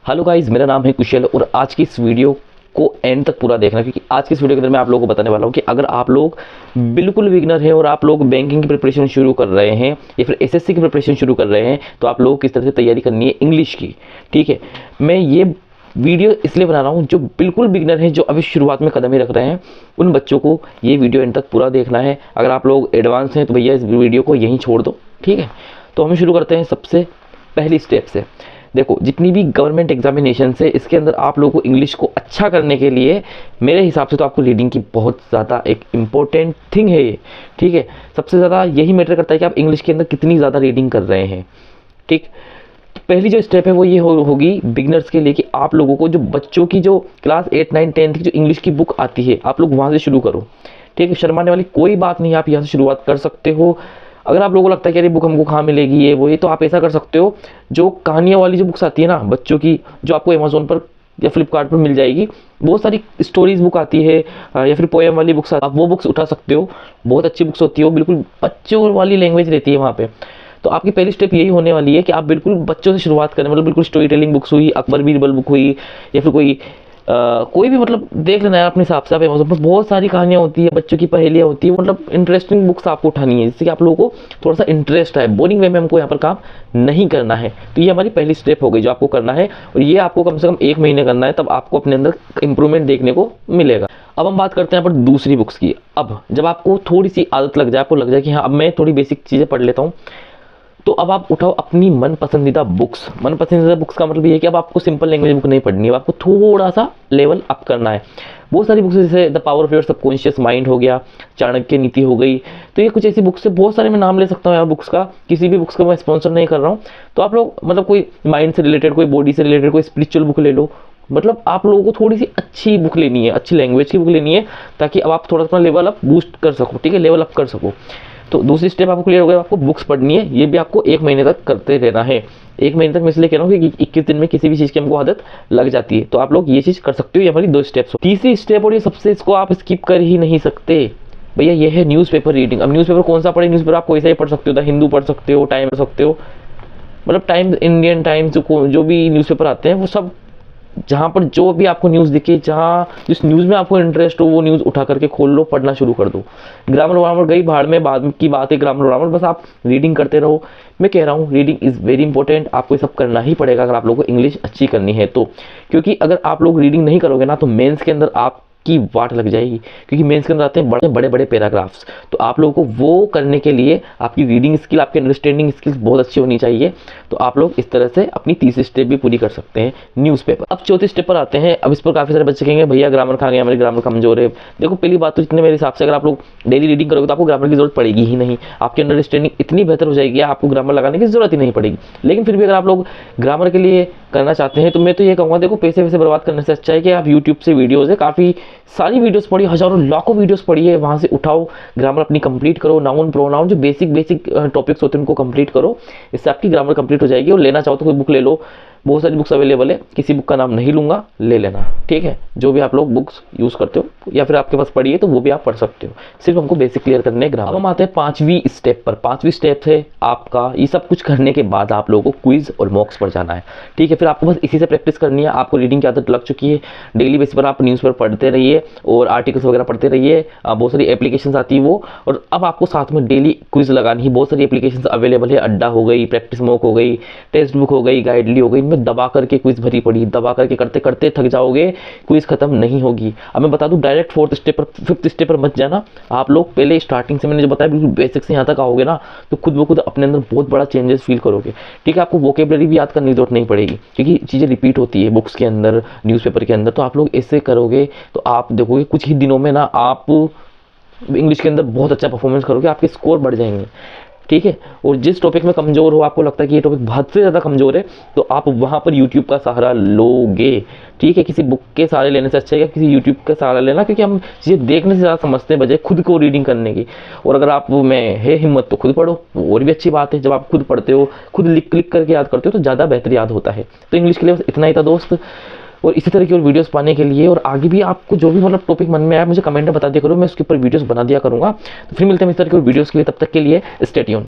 Hello guys, मेरा नाम है कुशल और आज की इस वीडियो को एंड तक पूरा देखना, क्योंकि आज की इस वीडियो के अंदर मैं आप लोगों को बताने वाला हूं कि अगर आप लोग बिल्कुल बिगिनर हैं और आप लोग बैंकिंग की प्रिपरेशन शुरू कर रहे हैं या फिर एसएससी की प्रिपरेशन शुरू कर रहे हैं तो आप लोग किस तरह से तैयारी करनी है इंग्लिश की। ठीक है, मैं ये वीडियो इसलिए बना रहा हूँ जो बिल्कुल बिगिनर हैं, जो अभी शुरुआत में कदम ही रख रहे हैं, उन बच्चों को ये वीडियो एंड तक पूरा देखना है। अगर आप लोग एडवांस हैं तो भैया इस वीडियो को यहीं छोड़ दो। ठीक है, तो हम शुरू करते हैं सबसे पहली स्टेप से। देखो, जितनी भी गवर्नमेंट एग्जामिनेशन है इसके अंदर आप लोगों को इंग्लिश को अच्छा करने के लिए मेरे हिसाब से तो आपको रीडिंग की बहुत ज़्यादा एक इम्पोर्टेंट थिंग है ये। ठीक है, सबसे ज़्यादा यही मैटर करता है कि आप इंग्लिश के अंदर कितनी ज़्यादा रीडिंग कर रहे हैं। ठीक, तो पहली जो स्टेप है वो ये होगी बिगनर्स के लिए कि आप लोगों को जो बच्चों की जो क्लास 8, 9, 10 की जो इंग्लिश की बुक आती है आप लोग वहाँ से शुरू करो। ठीक है, शर्माने वाली कोई बात नहीं, आप यहाँ से शुरुआत कर सकते हो। अगर आप लोगों को लगता है कि अरे बुक हमको कहाँ मिलेगी ये वो ये, तो आप ऐसा कर सकते हो, जो कहानियाँ वाली जो बुक्स आती है ना बच्चों की, जो आपको अमेज़ोन पर या फ्लिपकार्ट पर मिल जाएगी, बहुत सारी स्टोरीज बुक आती है या फिर पोएम वाली बुक्स, आप वो बुक्स उठा सकते हो। बहुत अच्छी बुक्स होती है, वो बिल्कुल बच्चों वाली लैंग्वेज रहती है वहाँ पे। तो आपकी पहली स्टेप यही होने वाली है कि आप बिल्कुल बच्चों से शुरुआत करें, मतलब बिल्कुल स्टोरी टेलिंग बुक्स हुई, अकबर बीरबल बुक हुई या फिर कोई भी, मतलब देख लेना है अपने हिसाब से। आप अमेज़न पर बहुत सारी कहानियाँ होती है, बच्चों की पहेलियाँ होती है, मतलब इंटरेस्टिंग बुक्स आपको उठानी है जिससे कि आप लोगों को थोड़ा सा इंटरेस्ट है। बोरिंग वे में हमको यहाँ पर काम नहीं करना है। तो ये हमारी पहली स्टेप हो गई जो आपको करना है, और ये आपको कम से कम 1 महीने करना है, तब आपको अपने अंदर इंप्रूवमेंट देखने को मिलेगा। अब हम बात करते हैं यहाँ पर दूसरी बुक्स की। अब जब आपको थोड़ी सी आदत लग जाए, आपको लग जाए कि हाँ अब मैं थोड़ी बेसिक चीज़ें पढ़ लेता हूँ, तो अब आप उठाओ अपनी मन पसंदीदा बुक्स। मन पसंदीदा बुक्स का मतलब ये है कि अब आपको सिंपल लैंग्वेज बुक नहीं पढ़नी है, आपको थोड़ा सा लेवल अप करना है। बहुत सारी बुक्स जैसे the power of your subconscious mind हो गया, चाणक्य नीति हो गई, तो ये कुछ ऐसी बुक्स है, बहुत सारे मैं नाम ले सकता हूँ यार बुक्स का, किसी भी बुक्स का मैं स्पॉन्सर नहीं कर रहा हूँ। तो आप लोग मतलब कोई माइंड से रिलेटेड, कोई बॉडी से रिलेटेड, कोई स्पिरिचुअल बुक ले लो। मतलब आप लोगों को थोड़ी सी अच्छी बुक लेनी है, अच्छी लैंग्वेज की बुक लेनी है, ताकि अब आप थोड़ा सा लेवल अप बूस्ट कर सको। ठीक है, लेवल अप कर सको। तो दूसरी स्टेप आपको क्लियर हो गया, आपको बुक्स पढ़नी है, ये भी आपको 1 महीने तक करते रहना है। 1 महीने तक मैं इसलिए कह रहा हूँ कि 21 दिन में किसी भी चीज़ की हमको आदत लग जाती है, तो आप लोग ये चीज़ कर सकते हो। ये हमारी 2 स्टेप्स हो। तीसरी स्टेप, और ये सबसे, इसको आप स्किप कर ही नहीं सकते भैया, ये है न्यूज़पेपर रीडिंग। अब न्यूज़पेपर कौन सा पढ़े? न्यूज़पेपर आप कोई सा ही पढ़ सकते हो, द हिंदू पढ़ सकते हो, टाइम पढ़ सकते हो, मतलब टाइम्स, इंडियन टाइम्स, जो भी न्यूज़पेपर आते हैं वो सब, जहाँ पर जो भी आपको न्यूज़ दिखे, जहाँ जिस न्यूज़ में आपको इंटरेस्ट हो वो न्यूज़ उठा करके खोल लो, पढ़ना शुरू कर दो। ग्रामर वामर गई भाड़ में, बाद की बात है ग्रामर वामर, बस आप रीडिंग करते रहो। मैं कह रहा हूँ रीडिंग इज़ वेरी इंपॉर्टेंट, आपको ये सब करना ही पड़ेगा अगर आप लोगों को इंग्लिश अच्छी करनी है तो। क्योंकि अगर आप लोग रीडिंग नहीं करोगे ना तो मेंस के अंदर आपकी वाट लग जाएगी, क्योंकि मेंस के अंदर आते हैं बड़े बड़े बड़े पैराग्राफ्स। तो आप लोगों को वो करने के लिए आपकी रीडिंग स्किल, आपकी अंडरस्टैंडिंग स्किल्स बहुत अच्छी होनी चाहिए। तो आप लोग इस तरह से अपनी तीसरी स्टेप भी पूरी कर सकते हैं, न्यूज़पेपर। अब चौथी स्टेप पर आते हैं। अब इस पर काफ़ी सारे बच्चे कहेंगे भैया ग्रामर खा गए, हमारी ग्रामर कमजोर है। देखो, पहली बात तो जितने मेरे हिसाब से अगर आप लोग डेली रीडिंग करोगे तो आपको ग्रामर की जरूरत पड़ेगी ही नहीं, आपकी अंडरस्टैंडिंग इतनी बेहतर हो जाएगी, आपको ग्रामर लगाने की जरूरत ही नहीं पड़ेगी। लेकिन फिर भी अगर आप लोग ग्रामर के लिए करना चाहते हैं तो मैं तो ये कहूँगा, देखो पैसे वैसे बर्बाद करने से अच्छा है कि आप यूट्यूब से वीडियोज़ है, काफ़ी सारी वीडियोस पढ़ी, हज़ारों लाखों वीडियोस पढ़ी है, वहाँ से उठाओ, ग्रामर अपनी कंप्लीट करो, नाउन प्रोनाउन जो बेसिक टॉपिक्स होते हैं उनको कंप्लीट करो, इससे आपकी ग्रामर कंप्लीट हो जाएगी। और लेना चाहो तो कोई बुक ले लो, बहुत सारी बुक्स अवेलेबल है, किसी बुक का नाम नहीं लूँगा, ले लेना। ठीक है, जो भी आप लोग बुक्स यूज़ करते हो या फिर आपके पास पढ़ी है तो वो भी आप पढ़ सकते हो, सिर्फ हमको बेसिक क्लियर करने ग्रामर। अब हम आते हैं 5वीं स्टेप पर। 5वीं स्टेप है आपका, ये सब कुछ करने के बाद आप लोगों को क्विज और मॉक्स पर जाना है। ठीक है, फिर आपको बस इसी से प्रैक्टिस करनी है। आपको रीडिंग की आदत लग चुकी है, डेली बेसिस पर आप न्यूज़पेपर पढ़ते रहिए और आर्टिकल्स वगैरह पढ़ते रहिए, बहुत सारी एप्लीकेशंस आती है वो, और अब आपको साथ में डेली क्विज लगानी है। बहुत सारी एप्लीकेशंस अवेलेबल है, अड्डा हो गई, प्रैक्टिस मॉक हो गई, टेक्स्ट बुक हो गई, गाइडली हो गई, इनमें दबा करके क्विज भरी पड़ी, दबा करके करते करते थक जाओगे, क्विज खत्म नहीं होगी। अब मैं बता दूं, डायरेक्ट 4th स्टेप पर, 5th स्टेप पर मत जाना। आप लोग पहले स्टार्टिंग से, मैंने जो बताया, बिल्कुल बेसिक से यहाँ तक आओगे ना तो खुद ब खुद अपने अंदर बहुत बड़ा चेंजेस फील करोगे। ठीक है, आपको वोकेबलरी भी याद करने की जरूरत नहीं पड़ेगी, क्योंकि चीज़ें रिपीट होती है बुक्स के अंदर, न्यूज़पेपर के अंदर। तो आप लोग ऐसे करोगे तो आप देखोगे कुछ ही दिनों में ना आप इंग्लिश के अंदर बहुत अच्छा परफॉर्मेंस करोगे, आपके स्कोर बढ़ जाएंगे। ठीक है, और जिस टॉपिक में कमज़ोर हो, आपको लगता है कि ये टॉपिक बहुत से ज़्यादा कमज़ोर है, तो आप वहाँ पर यूट्यूब का सहारा लोगे। ठीक है, किसी बुक के सहारे लेने से अच्छा है किसी यूट्यूब का सहारा लेना, क्योंकि हम चीज़ें देखने से ज़्यादा समझते हैं बजाय खुद को रीडिंग करने की। और अगर आप में है हिम्मत तो खुद पढ़ो, और भी अच्छी बात है। जब आप खुद पढ़ते हो, खुद लिख करके याद करते हो तो ज़्यादा बेहतर याद होता है। तो इंग्लिश के लिए बस इतना ही था दोस्त। और इसी तरह की और वीडियोस पाने के लिए, और आगे भी आपको जो भी मतलब टॉपिक मन में आया मुझे कमेंट में बता दिया करो, मैं उसके ऊपर वीडियोस बना दिया करूँगा। तो फिर मिलते हैं इस तरह की वीडियोस के लिए, तब तक के लिए स्टे ट्यून्ड।